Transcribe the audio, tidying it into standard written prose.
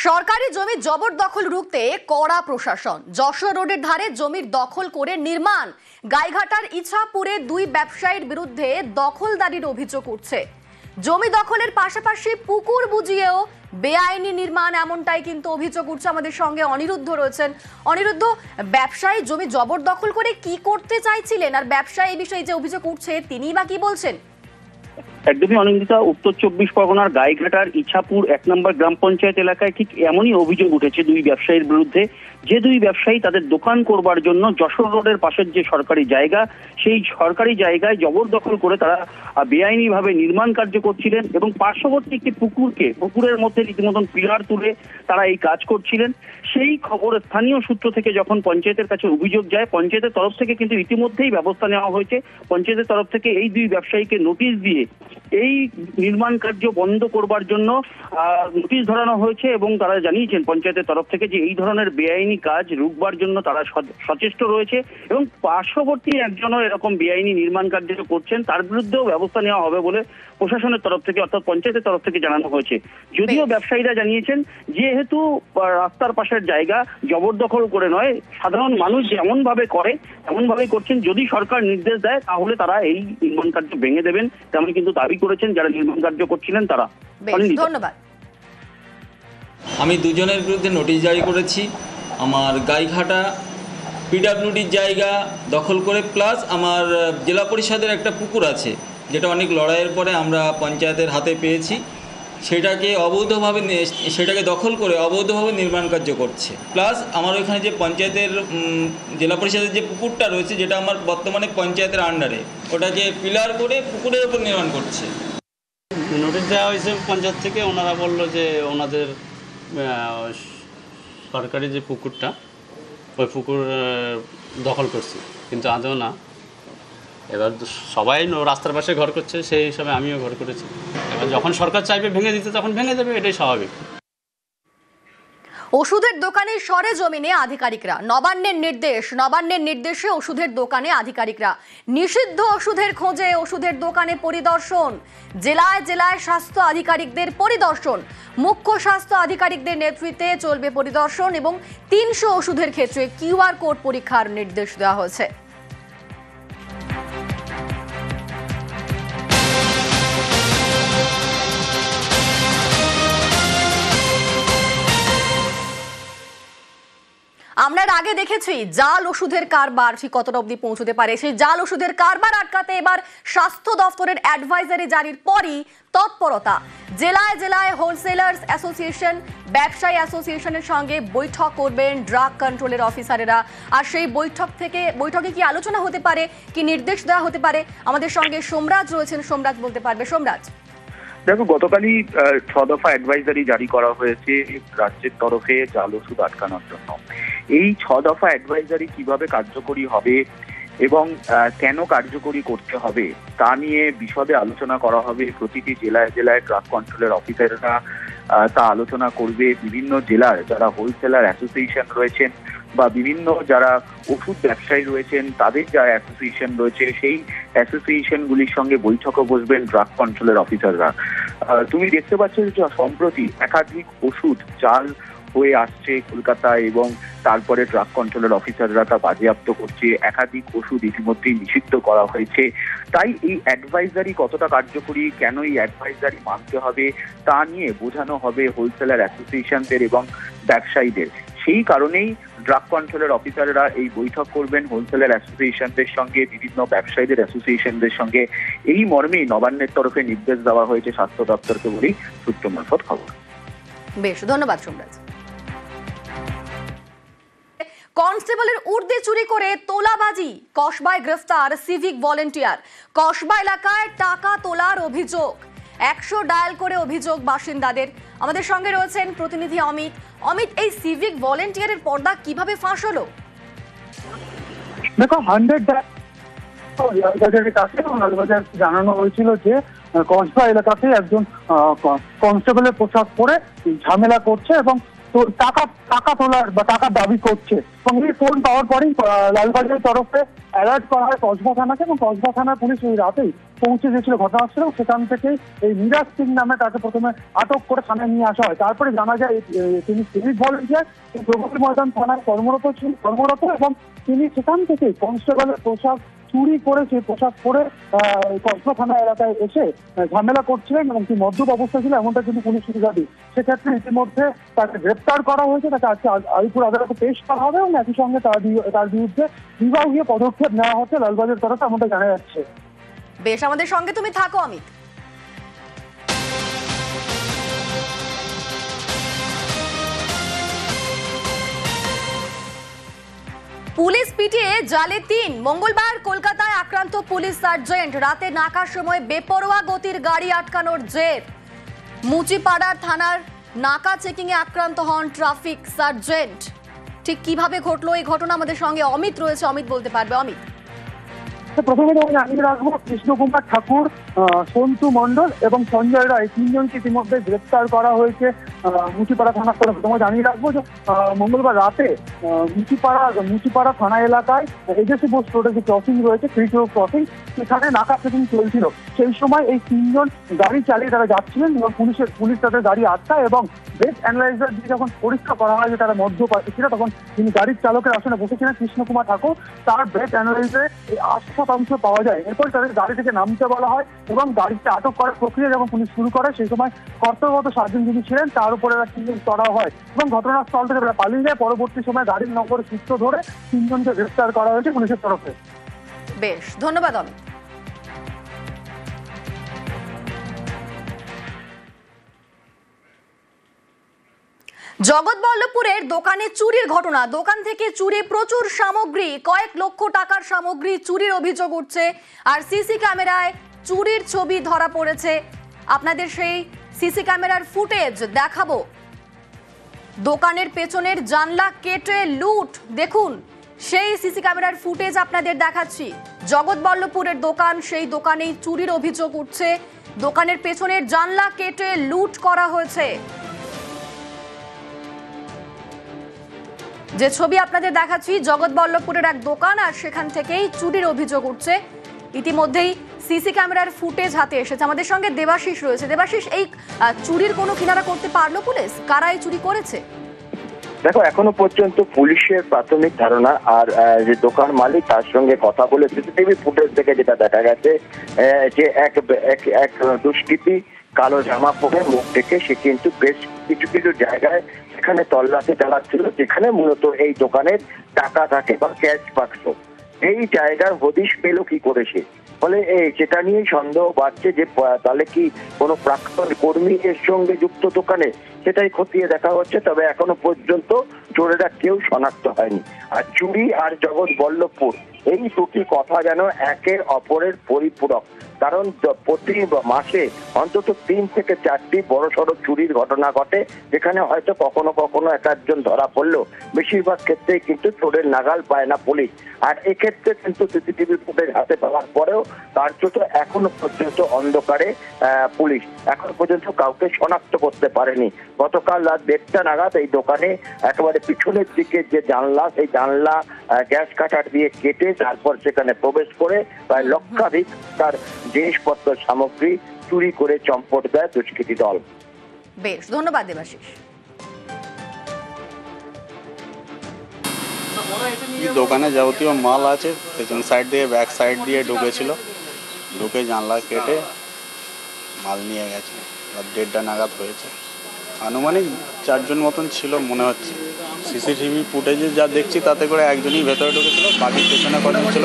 সরকারি জমি জবরদখল রুখতে কড়া প্রশাসন। যশোর রোডের ধারে জমির দখল করে নির্মাণ। গাইঘাটার ইছাপুরে দুই ব্যবসায়ীর বিরুদ্ধে দখলদারির অভিযোগ উঠছে। জমি দখলের পাশাপাশি পুকুর বুঝিয়েও বেআইনি নির্মাণ, এমনটাই কিন্তু অভিযোগ উঠছে। আমাদের সঙ্গে অনিরুদ্ধ রয়েছেন। অনিরুদ্ধ, ব্যবসায়ী জমি জবরদখল করে কি করতে চাইছিলেন, আর ব্যবসায়ী এই বিষয়ে যে অভিযোগ উঠছে তিনিই বা কি বলছেন? একদমই অনিন্দিতা, উত্তর 24 পরগনার গাইঘাটার ইছাপুর 1 নম্বর গ্রাম পঞ্চায়েত এলাকায় ঠিক এমনই অভিযোগ উঠেছে দুই ব্যবসায়ীর বিরুদ্ধে। যে দুই ব্যবসায়ী তাদের দোকান করবার জন্য যশোর রোডের পাশের যে সরকারি জায়গা, সেই সরকারি জায়গায় জবরদখল করে তারা বেআইনিভাবে নির্মাণ কার্য করছিলেন এবং পার্শ্ববর্তী একটি পুকুরের মধ্যে রীতিমতন পিলার তুলে তারা এই কাজ করছিলেন। সেই খবর স্থানীয় সূত্র থেকে যখন পঞ্চায়েতের কাছে অভিযোগ যায়, পঞ্চায়েতের তরফ থেকে কিন্তু ইতিমধ্যেই ব্যবস্থা নেওয়া হয়েছে। পঞ্চায়েতের তরফ থেকে এই দুই ব্যবসায়ীকে নোটিশ দিয়ে এই নির্মাণ কার্য বন্ধ করবার জন্য নোটিশ ধরানো হয়েছে এবং তারা জানিয়েছেন পঞ্চায়েতের তরফ থেকে যে এই ধরনের বেআইনি কাজ রুখবার জন্য তারা সচেষ্ট রয়েছে এবং পার্শ্ববর্তী একজনও এরকম বেআইনি নির্মাণ কার্য করছেন, তার বিরুদ্ধেও ব্যবস্থা নেওয়া হবে বলে প্রশাসনের তরফ থেকে অর্থাৎ পঞ্চায়েতের তরফ থেকে জানানো হয়েছে। যদিও ব্যবসায়ীরা জানিয়েছেন যেহেতু রাস্তার পাশের জায়গা জবরদখল করে নয়, সাধারণ মানুষ যেমন ভাবে করে তেমন ভাবেই করছেন। যদি সরকার নির্দেশ দেয় তাহলে তারা এই নির্মাণ কার্য ভেঙে দেবেন, তেমন কিন্তু দাবি করেছেন যারা নির্মাণ কার্য করছিলেন তারা। ধন্যবাদ। আমি দুজনের বিরুদ্ধে নোটিশ জারি করেছি। আমার গাইঘাটা পিডব্লিউডির জায়গা দখল করে, প্লাস আমার জেলা পরিষদের একটা পুকুর আছে যেটা অনেক লড়াইয়ের পরে আমরা পঞ্চায়েতের হাতে পেয়েছি, সেটাকে দখল করে অবৈধভাবে নির্মাণ কার্য করছে। প্লাস আমার ওইখানে যে পঞ্চায়েতের জেলা পরিষদের যে পুকুরটা রয়েছে, যেটা আমার বর্তমানে পঞ্চায়েতের আন্ডারে, ওটাকে পিলার করে পুকুরের ওপর নির্মাণ করছে। নোটিশ দেওয়া হয়েছে পঞ্চায়েত থেকে। ওনারা বললো যে ওনাদের সরকারি যে পুকুরটা, ওই পুকুর দখল করছে, কিন্তু আদৌ না। এবার সবাই রাস্তার পাশে ঘর করছে, সেই হিসাবে আমিও ঘর করেছি। এবার যখন সরকার চাইবে ভেঙে দিতে তখন ভেঙে দেবে, এটাই স্বাভাবিক। ওষুধের দোকানে সরেজমিনে আধিকারিকরা। নবান্নের নির্দেশে ওষুধের দোকানে আধিকারিকরা। নিষিদ্ধ ওষুধের খোঁজে ওষুধের দোকানে পরিদর্শন। জেলায় জেলায় স্বাস্থ্য আধিকারিকদের পরিদর্শন। মুখ্য স্বাস্থ্য আধিকারিকদের নেতৃত্বে চলবে পরিদর্শন এবং 300 ওষুধের ক্ষেত্রে QR কোড পরীক্ষার নির্দেশ দেওয়া হয়েছে। আমরা আগে দেখেছি জাল ওষুধের কারবার ঠিক কতটা অবধি পৌঁছতে পারে। সেই জাল ওষুধের কারবার আটকাতে এবার স্বাস্থ্য দপ্তরের অ্যাডভাইজারি জারির পরই তৎপরতা। জেলায় জেলায় হোলসেলার্স অ্যাসোসিয়েশন, ব্যবসায়ী অ্যাসোসিয়েশনের সঙ্গে বৈঠক করবেন ড্রাগ কন্ট্রোলের অফিসারেরা। আর সেই বৈঠকে কি আলোচনা হতে পারে, কি নির্দেশ দেওয়া হতে পারে? আমাদের সঙ্গে সোমরাজ রয়েছেন, সোমরাজ বলতে পারবে। সোমরাজ, দেখো, গতকালই 6 দফা অ্যাডভাইজারি জারি করা হয়েছে রাজ্যের তরফে জাল ওষুধ আটকানোর জন্য। এই 6 দফা অ্যাডভাইজারি কিভাবে কার্যকরী হবে এবং কেন কার্যকরী করতে হবে তা নিয়ে বিশদে আলোচনা করা হবে। প্রতিটি জেলায় জেলায় ড্রাগ কন্ট্রোলের অফিসাররা তা আলোচনা করবে। বিভিন্ন জেলার যারা হোলসেলার অ্যাসোসিয়েশন রয়েছেন বা বিভিন্ন যারা ওষুধ ব্যবসায়ী রয়েছেন, তাদের যারা অ্যাসোসিয়েশন রয়েছে, সেই অ্যাসোসিয়েশনগুলির সঙ্গে বৈঠকে বসবেন ড্রাগ কন্ট্রোলের অফিসাররা। তুমি দেখতে পাচ্ছ যে সম্প্রতি একাধিক ওষুধ জাল হয়ে আসছে কলকাতায় এবং তারপরে ড্রাগ কন্ট্রোলের অফিসাররা তা বাজেয়াপ্ত করছে। একাধিক ওষুধ ইতিমধ্যেই নিষিদ্ধ করা হয়েছে। তাই এই অ্যাডভাইজারি কতটা কার্যকরী, কেন এই অ্যাডভাইজারি মানতে হবে তা নিয়ে বোঝানো হবে হোলসেলার অ্যাসোসিয়েশনদের এবং ব্যবসায়ীদের। সেই কারণেই ড্রাগ কন্ট্রোলের অফিসাররা এই বৈঠক করবেন হোলসেলার অ্যাসোসিয়েশনদের সঙ্গে, বিভিন্ন ব্যবসায়ীদের অ্যাসোসিয়েশনদের সঙ্গে। এই মর্মেই নবান্নের তরফে নির্দেশ দেওয়া হয়েছে স্বাস্থ্য দপ্তরকে বলেই সূত্র মারফত খবর। বেশ, ধন্যবাদ সোমরাজ। কনস্টেবলের উর্দি চুরি করে তোলাবাজি, কসবায় গ্রেফতার সিভিক ভলেন্টিয়ার। কসবা এলাকায় টাকা তোলার অভিযোগ, 100 ডায়াল করে অভিযোগ বাসিন্দাদের। আমাদের সঙ্গে রয়েছেন প্রতিনিধি অমিত। অমিত, এই সিভিক ভলেন্টিয়ারের পর্দা কিভাবে ফাঁস হলো? দেখো, 100 লালবাজারের কাছে লালবাজার জানানো হয়েছিল যে কসবা এলাকাতে একজন কনস্টেবলের পোশাক পরে ঝামেলা করছে এবং তো টাকা তোলার বা টাকা দাবি করছে। এবং এই ফোন পাওয়ার পরেই লালবাজারের তরফে অ্যালার্ট করা হয় কসবা থানাকে, এবং কসবা থানার পুলিশ ওই রাতেই পৌঁছে গেছিল ঘটনাস্থলে। সেখান থেকে এই মিরাজ সিং নামে তাকে প্রথমে আটক করে থানায় নিয়ে আসা হয়। তারপরে জানা যায় তিনি সিভিক ভলেন্টিয়ার, প্রগতি ময়দান থানায় কর্মরত এবং তিনি সেখান থেকে কনস্টেবলের পোশাক চুরি করে সেই পোশাক পরে কসবা থানা এলাকায় এসে ঝামেলা করছিলেন এবং কি মদ্যপ অবস্থা ছিল এমনটা কিন্তু পুলিশ দাবি। সেক্ষেত্রে ইতিমধ্যে তাকে গ্রেপ্তার করা হয়েছে, তাকে আজকে আলিপুর আদালতে পেশ করা হবে এবং একই সঙ্গে তার বিরুদ্ধে বিভাগীয় পদক্ষেপ নেওয়া হচ্ছে লালবাজার তরফে, এমনটা জানা যাচ্ছে। বেশ, আমাদের সঙ্গে তুমি থাকো অমিত। পুলিশ পিটিয়ে জালে ৩। মঙ্গলবার কলকাতায় আক্রান্ত পুলিশ সার্জেন্ট। রাতে নাকার সময় বেপরোয়া গতির গাড়ি আটকানোর জের। মুচিপাড়ার থানার নাকা চেকিং এ আক্রান্ত হন ট্রাফিক সার্জেন্ট। ঠিক কিভাবে ঘটলো এই ঘটনা, আমাদের সঙ্গে অমিত রয়েছে, অমিত বলতে পারবে। অমিত, প্রথমে জানিয়ে রাখবো, কৃষ্ণকুমার ঠাকুর, সন্তু মণ্ডল এবং সঞ্জয় রায় তিনজনকে ইতিমধ্যে গ্রেপ্তার করা হয়েছে মুচিপাড়া থানা তরফে। তোমাকে জানিয়ে রাখবো যে মঙ্গলবার রাতে মুচিপাড়া থানা এলাকায় এজেসি বোস রোডে যে ক্রসিং রয়েছে, ক্রিটিও ক্রসিং, সেখানে নাকা চেকিং চলছিল। সেই সময় এই তিনজন গাড়ি চালিয়ে তারা যাচ্ছিলেন এবং পুলিশ তাদের গাড়ি আটকায় এবং ব্রেথ অ্যানালাইজার দিয়ে যখন পরীক্ষা করা হয় যে তারা মদ্যপাতি ছিল, তখন তিনি গাড়ির চালকের আসনে বসেছিলেন কৃষ্ণকুমার ঠাকুর। তার ব্রেথ অ্যানালাইজারে ৮% পাওয়া যায়। এরপর তাদের গাড়ি থেকে নামতে বলা হয় এবং গাড়িতে আটক করার প্রক্রিয়া যখন পুলিশ শুরু করে, সেই সময় কর্তব্যরত সার্জেন্ট যিনি ছিলেন তার উপরে তিনজন চড়াও হয় এবং ঘটনাস্থল থেকে তারা পালিয়ে যায়। পরবর্তী সময় গাড়ির নম্বর সূত্র ধরে তিনজনকে গ্রেফতার করা হয়েছে পুলিশের তরফে। বেশ, ধন্যবাদ অমিত। জগৎবল্লভপুরের দোকানে চুরির ঘটনা। দোকান থেকে চুরি প্রচুর সামগ্রী, কয়েক লক্ষ টাকার সামগ্রী চুরির অভিযোগ উঠছে। আর সিসি ক্যামেরায় চুরির ছবি ধরা পড়েছে। আপনাদের সেই সিসি ক্যামেরার ফুটেজ দেখাবো। দোকানের পেছনের জানলা কেটে লুট, দেখুন সেই সিসি ক্যামেরার ফুটেজ আপনাদের দেখাচ্ছি। জগৎবল্লভপুরের দোকান, সেই দোকানেই চুরির অভিযোগ উঠছে। দোকানের পেছনের জানলা কেটে লুট করা হয়েছে। যে ছবি আপনাদের দেখাচ্ছি, জগৎবল্লভপুরের এক দোকান, আর সেখান থেকেই চুরির অভিযোগ উঠছে। ইতিমধ্যেই সিসি ক্যামেরার ফুটেজ হাতে এসেছে। আমাদের সঙ্গে দেবাশিস রয়েছে। দেবাশিস, এই চুরির কোনো কিনারা করতে পারলো পুলিশ? কারা এই চুরি করেছে? দেখো, এখনো পর্যন্ত পুলিশের প্রাথমিক ধারণা আর যে দোকান মালিক তার সঙ্গে কথা বলে সিসিটিভি ফুটেজ থেকে যেটা দেখা গেছে যে এক দুষ্কৃতী কালো জামা পরে মুখ থেকে সে কিন্তু বেশ কিছু জায়গায় সেখানে তল্লাশি চালাচ্ছিল, যেখানে মূলত এই দোকানের টাকা থাকে বা ক্যাশ বাক্স। এই জায়গার হদিশ পেল কি করে সে? ফলে সেটা নিয়ে সন্দেহ বাড়ছে যে তাহলে কি কোনো প্রাক্তন কর্মী এর সঙ্গে যুক্ত দোকানে, সেটাই খতিয়ে দেখা হচ্ছে। তবে এখনো পর্যন্ত চোরেরা কেউ শনাক্ত হয়নি। আর চুরি আর জগৎবল্লভপুর, এই দুটি কথা যেন একের অপরের পরিপূরক। কারণ প্রতি মাসে অন্তত ৩ থেকে ৪টি বড়সড় চুরির ঘটনা ঘটে, যেখানে হয়তো কখনো কখনো একজন ধরা পড়লো, বেশিরভাগ ক্ষেত্রেই কিন্তু চোরের নাগাল পায় না পুলিশ। আর এক্ষেত্রে কিন্তু সিসিটিভি ফুটেজ হাতে পাওয়ার পরেও কার্যত এখনো পর্যন্ত অন্ধকারে পুলিশ এখন পর্যন্ত কাউকে শনাক্ত করতে পারেনি। গতকাল রাত ১:৩০ নাগাদ এই দোকানে একেবারে পিছনের দিকে যে জানলা, সেই জানলা গ্যাস কাটার দিয়ে কেটে তারপর সেখানে প্রবেশ করে প্রায় লক্ষাধিক তার জিনিসপত্র সামগ্রী চুরি করে চম্পট দেয় দুষ্কৃতী দল। বেশ, ধন্যবাদ দেবাশিস। দোকানে যাবতীয় মাল আছে, পেছন সাইড দিয়ে ব্যাক সাইড দিয়ে ঢুকেছিল, ঢুকে জানলা কেটে মাল নিয়ে গেছে। রাত ১:৩০ নাগাদ হয়েছে। আনুমানিক ৪ জন মতন ছিল মনে হচ্ছে। সিসিটিভি ফুটেজে যা দেখছি তাতে করে একজনই ভেতরে ঢুকেছিল, বাকি পেছনে কজন ছিল।